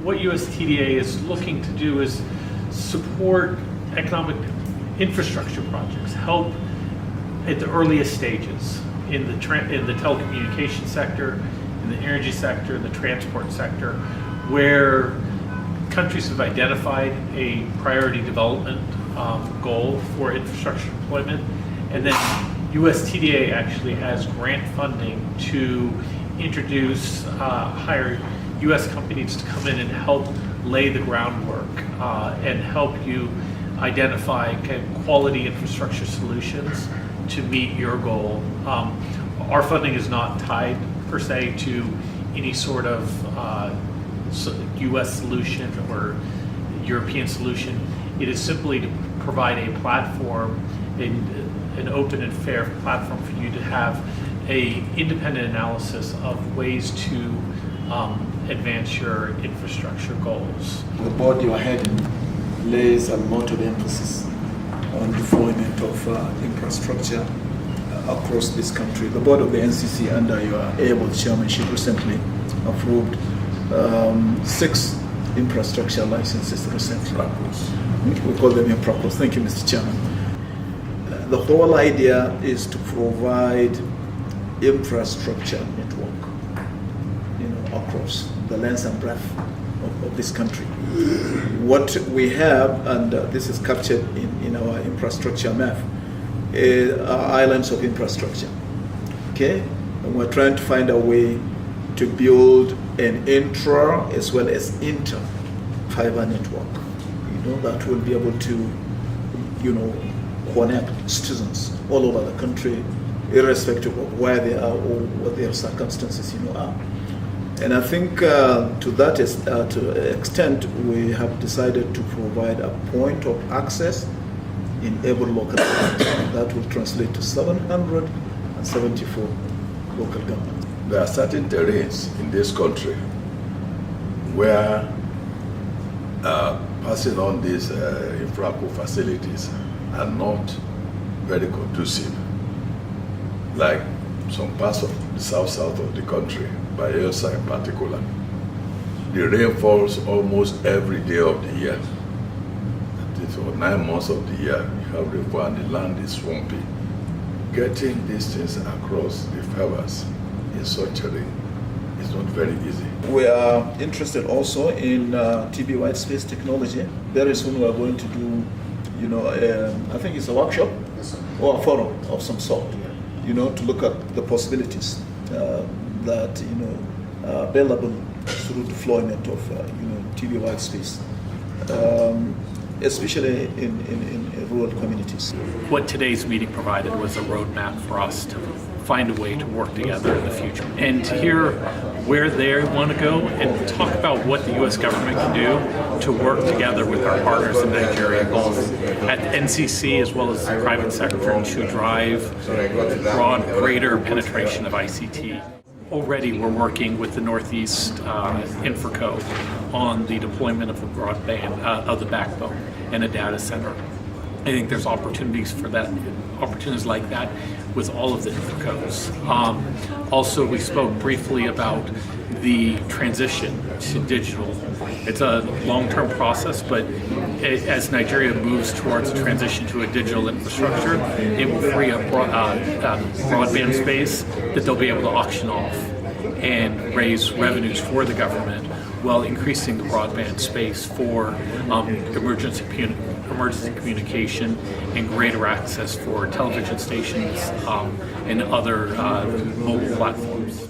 what USTDA is looking to do is support economic infrastructure projects, help at the earliest stages in the telecommunications sector, in the energy sector, the transport sector, where countries have identified a priority development goal for infrastructure deployment, and then USTDA actually has grant funding to introduce hire U.S. companies to come in and help lay the groundwork and help you identify quality infrastructure solutions to meet your goal. Our funding is not tied per se to any sort of U.S. solution or European solution. It is simply to provide a platform, an open and fair platform for you to have a independent analysis of ways to advance your infrastructure goals. The board you are heading lays a lot of emphasis on deployment of infrastructure across this country. The board of the NCC, under your able chairmanship, recently approved 6 infrastructure licenses recently. We call them InfraCos. Thank you, Mr. Chairman. The whole idea is to provide infrastructure network, across the length and breadth of this country. What we have, and this is captured in our infrastructure map, are islands of infrastructure. Okay, and we're trying to find a way to build an intra as well as inter fiber network, that will be able to, connect citizens all over the country, irrespective of where they are or what their circumstances, are. And I think to that extent, we have decided to provide a point of access in every local government. That will translate to 774 local governments. There are certain terrains in this country where passing on these infraco facilities are not very conducive, like some parts of the south of the country, Bayelsa in particular. The rain falls almost every day of the year. For 9 months of the year, you have rainfall and the land is swampy. Getting these things across the fibers in such terrain is not very easy. We are interested also in TB white space technology. Very soon we are going to do, I think it's a workshop or a forum of some sort, to look at the possibilities that are available through deployment of TB white space, especially in rural communities. What today's meeting provided was a roadmap for us to find a way to work together in the future and to hear where they want to go and talk about what the U.S. government can do to work together with our partners in Nigeria, both at the NCC as well as the private sector, to drive greater penetration of ICT. Already we're working with the Northeast InfraCo on the deployment of the broadband, of the backbone and a data center. I think there's opportunities like that with all of the InfraCos. Also, we spoke briefly about the transition to digital. It's a long-term process, but as Nigeria moves towards a transition to a digital infrastructure, it will free up broadband space that they'll be able to auction off and raise revenues for the government while increasing the broadband space for emergency communication and greater access for television stations and other mobile platforms.